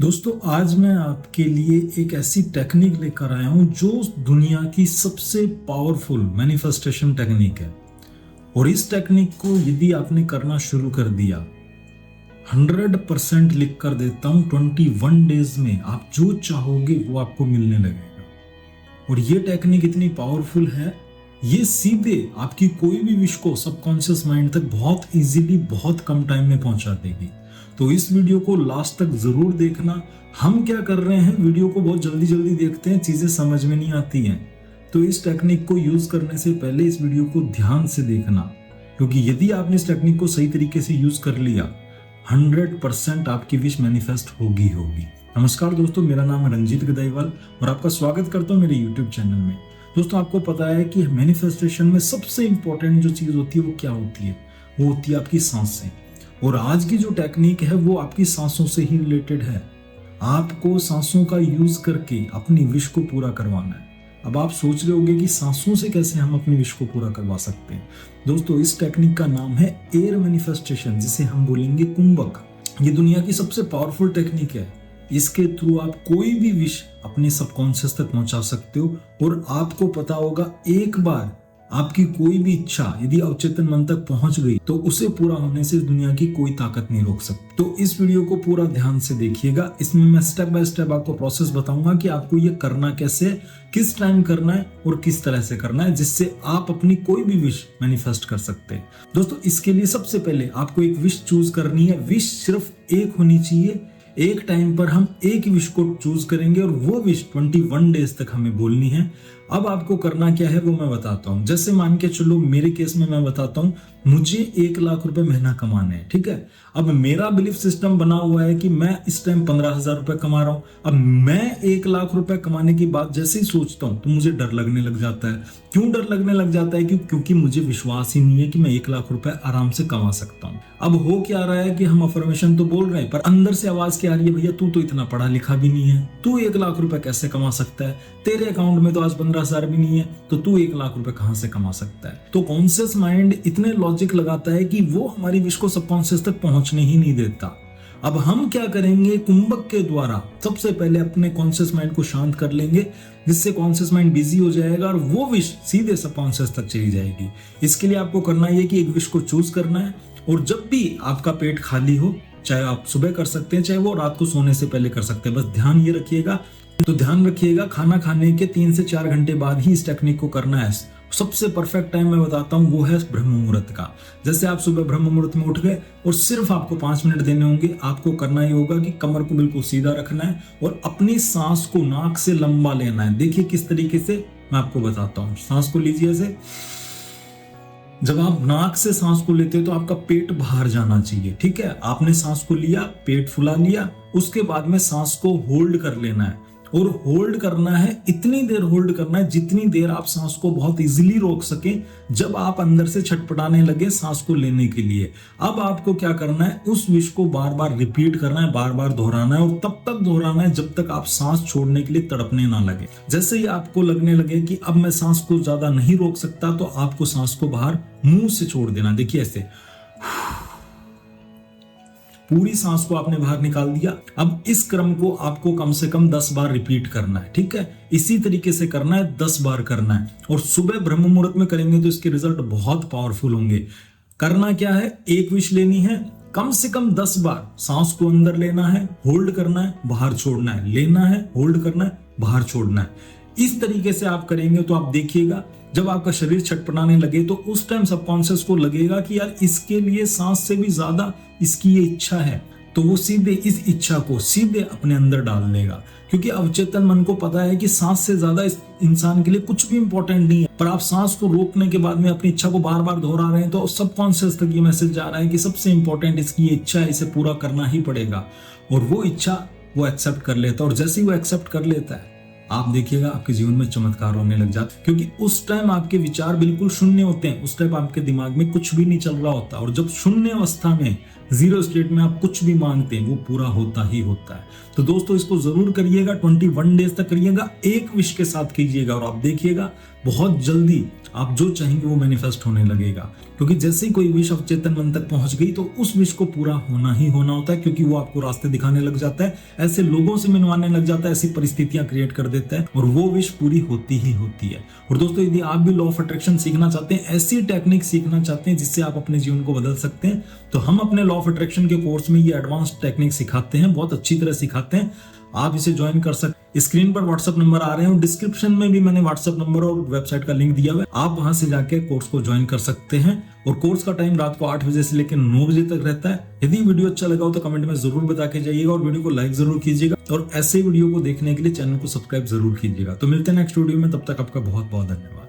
दोस्तों आज मैं आपके लिए एक ऐसी टेक्निक लेकर आया हूं जो दुनिया की सबसे पावरफुल मैनिफेस्टेशन टेक्निक है। और इस टेक्निक को यदि आपने करना शुरू कर दिया 100% लिख कर देता हूं 21 डेज में आप जो चाहोगे वो आपको मिलने लगेगा। और ये टेक्निक इतनी पावरफुल है, ये सीधे आपकी कोई भी विश को सबकॉन्शियस माइंड तक बहुत इजीली बहुत कम टाइम में पहुंचा देगी। तो इस वीडियो को लास्ट तक जरूर देखना। हम क्या कर रहे हैं, वीडियो को बहुत जल्दी जल्दी देखते हैं, चीजें समझ में नहीं आती हैं। तो इस टेक्निक को यूज करने से पहले इस वीडियो को ध्यान से देखना, क्योंकि यदि आपने इस टेक्निक को सही तरीके से यूज कर लिया 100% आपकी विश मैनिफेस्ट होगी होगी। नमस्कार दोस्तों, मेरा नाम है रंजीत गदाईवाल और आपका स्वागत करता हूँ मेरे यूट्यूब चैनल में। दोस्तों आपको पता है कि मैनिफेस्टेशन में सबसे इंपॉर्टेंट जो चीज होती है वो क्या होती है? वो होती है आपकी सांसें। और आज की जो टेक्निक है वो आपकी सांसों से ही रिलेटेड है। आपको सांसों का यूज करके अपनी विश को पूरा करवाना है। अब आप सोच रहे होंगे कि सांसों से कैसे हम अपनी विश को पूरा करवा सकते हैं। दोस्तों इस टेक्निक का नाम है एयर मैनिफेस्टेशन, जिसे हम बोलेंगे कुंभक। ये दुनिया की सबसे पावरफुल टेक्निक है। इसके थ्रू आप कोई भी विश अपने सबकॉन्शियस तक पहुंचा सकते हो। और आपको पता होगा, एक बार आपकी कोई भी इच्छा यदि अवचेतन मन तक पहुंच गई तो उसे पूरा होने से दुनिया की कोई ताकत नहीं रोक सकती। तो इस वीडियो को पूरा ध्यान से देखिएगा। इसमें मैं स्टेप बाय स्टेप आपको प्रोसेस बताऊंगा कि आपको ये करना कैसे, किस टाइम करना है और किस तरह से करना है, जिससे आप अपनी कोई भी विश मैनिफेस्ट कर सकते हैं। दोस्तों इसके लिए सबसे पहले आपको एक विश चूज करनी है। विश सिर्फ एक होनी चाहिए। एक टाइम पर हम एक विश को चूज करेंगे और वो विश 21 डेज तक हमें बोलनी है। अब आपको करना क्या है वो मैं बताता हूं। जैसे मान के चलो, मेरे केस में मैं बताता हूं, मुझे 1 लाख रुपए महीना कमाने हैं, ठीक है। अब मेरा बिलीफ सिस्टम बना हुआ है कि मैं इस टाइम 15,000 रुपए कमा रहा हूं। अब मैं 1 लाख रुपए कमाने की बात जैसे ही सोचता हूं तो मुझे डर लगने लग जाता है। क्यों डर लगने लग जाता है? क्योंकि मुझे विश्वास ही नहीं है कि मैं 1 लाख रुपए आराम से कमा सकता हूं। अब हो क्या रहा है कि हम अफर्मेशन तो बोल रहे हैं, पर अंदर से आवाज क्या आ रही है, भैया तू तो इतना पढ़ा लिखा भी नहीं है, तू 1 लाख रुपए कैसे कमा सकता है? तेरे अकाउंट में तो आज 15,000 भी नहीं है, तो तू 1 लाख रुपए कहां से कमा सकता है? तो कॉन्शियस माइंड इतने लॉजिक लगाता है कि वो हमारी विश को सबकॉन्शियस तक पहुंचने ही नहीं देता। अब हम क्या करेंगे, कुंभक के द्वारा सबसे पहले अपने कॉन्शियस माइंड को शांत कर लेंगे, जिससे कॉन्शियस माइंड बिजी हो जाएगा और वो विश सीधे सबकॉन्शियस तक चली जाएगी। इसके लिए आपको करना है कि एक विश को चूज करना है, और जब भी आपका पेट खाली हो, चाहे आप सुबह कर सकते हैं, चाहे वो रात को सोने से पहले कर सकते हैं, बस ध्यान ये रखिएगा। तो ध्यान रखिएगा, खाना खाने के 3 से 4 घंटे बाद ही इस टेक्निक को करना है। सबसे परफेक्ट टाइम मैं बताता हूं, वो है ब्रह्म मुहूर्त का। जैसे आप सुबह ब्रह्म मुहूर्त में उठ गए और सिर्फ आपको 5 मिनट देने होंगे। आपको करना ही होगा कि कमर को बिल्कुल सीधा रखना है और अपनी सांस को नाक से लंबा लेना है। देखिए किस तरीके से, मैं आपको बताता हूँ। सांस को लीजिए ऐसे। जब आप नाक से सांस को लेते हैं तो आपका पेट बाहर जाना चाहिए, ठीक है। आपने सांस को लिया, पेट फुला लिया, उसके बाद में सांस को होल्ड कर लेना है। और होल्ड करना है, इतनी देर होल्ड करना है जितनी देर आप सांस को बहुत इजीली रोक सके, जब आप अंदर से छटपटाने लगे सांस को लेने के लिए। अब आपको क्या करना है, उस विश को बार बार रिपीट करना है, बार बार दोहराना है, और तब तक दोहराना है जब तक आप सांस छोड़ने के लिए तड़पने ना लगे। जैसे ही आपको लगने लगे कि अब मैं सांस को ज्यादा नहीं रोक सकता, तो आपको सांस को बाहर मुंह से छोड़ देना। देखिए ऐसे पूरी सांस को आपने बाहर निकाल दिया। अब इस क्रम को आपको कम से कम 10 बार रिपीट करना है, ठीक है। इसी तरीके से करना है, 10 बार करना है। और सुबह ब्रह्म मुहूर्त में करेंगे तो इसके रिजल्ट बहुत पावरफुल होंगे। करना क्या है, एक विश लेनी है, कम से कम 10 बार सांस को अंदर लेना है, होल्ड करना है, बाहर छोड़ना है, लेना है, होल्ड करना है, बाहर छोड़ना है। इस तरीके से आप करेंगे तो आप देखिएगा, जब आपका शरीर छटपटाने लगे तो उस टाइम सबकॉन्शियस को लगेगा कि यार इसके लिए सांस से भी ज्यादा इसकी ये इच्छा है, तो वो सीधे इस इच्छा को सीधे अपने अंदर डाल लेगा। क्योंकि अवचेतन मन को पता है कि सांस से ज्यादा इस इंसान के लिए कुछ भी इंपॉर्टेंट नहीं है। पर आप सांस को रोकने के बाद में अपनी इच्छा को बार बार दोहरा रहे हैं, तो सबकॉन्शियस तक ये मैसेज जा रहा है कि सबसे इंपॉर्टेंट इसकी ये इच्छा है, इसे पूरा करना ही पड़ेगा। और वो इच्छा वो एक्सेप्ट कर लेता है। और जैसे ही वो एक्सेप्ट कर लेता है, आप देखिएगा आपके जीवन में चमत्कार होने लग जाते, क्योंकि उस टाइम आपके विचार बिल्कुल शून्य होते हैं। उस टाइम आपके दिमाग में कुछ भी नहीं चल रहा होता। और जब शून्य अवस्था में जीरो स्टेट में आप कुछ भी मांगते हैं वो पूरा होता ही होता है। तो दोस्तों इसको जरूर करिएगा, 21 डेज तक करिएगा, एक विश के साथ कीजिएगा और आप देखिएगा बहुत जल्दी आप जो चाहेंगे वो मैनिफेस्ट होने लगेगा। क्योंकि जैसे ही कोई विश अवचेतन मन तक पहुंच गई तो उस विश को पूरा होना ही होना होता है, क्योंकि वो आपको रास्ते दिखाने लग जाता है, ऐसे लोगों से मिलवाने लग जाता है, ऐसी परिस्थितियां क्रिएट कर देता है और वो विश पूरी होती ही होती है। और दोस्तों यदि आप भी लॉ ऑफ अट्रैक्शन सीखना चाहते हैं, ऐसी टेक्निक सीखना चाहते हैं जिससे आप अपने जीवन को बदल सकते हैं, तो हम अपने लॉ ऑफ अट्रैक्शन के कोर्स में ये एडवांस टेक्निक सिखाते हैं, बहुत अच्छी तरह सिखाते हैं। आप इसे ज्वाइन कर सकते। स्क्रीन पर व्हाट्सएप नंबर आ रहे हैं, डिस्क्रिप्शन में भी मैंने व्हाट्सएप नंबर और वेबसाइट का लिंक दिया हुआ है, आप वहां से जाके कोर्स को ज्वाइन कर सकते हैं। और कोर्स का टाइम रात को 8 बजे से लेकर 9 बजे तक रहता है। यदि वीडियो अच्छा लगा हो तो कमेंट में जरूर बता के जाइएगा और वीडियो को लाइक जरूर कीजिएगा और ऐसे वीडियो को देखने के लिए चैनल को सब्सक्राइब जरूर कीजिएगा। तो मिलते हैं नेक्स्ट वीडियो में, तब तक आपका बहुत बहुत धन्यवाद।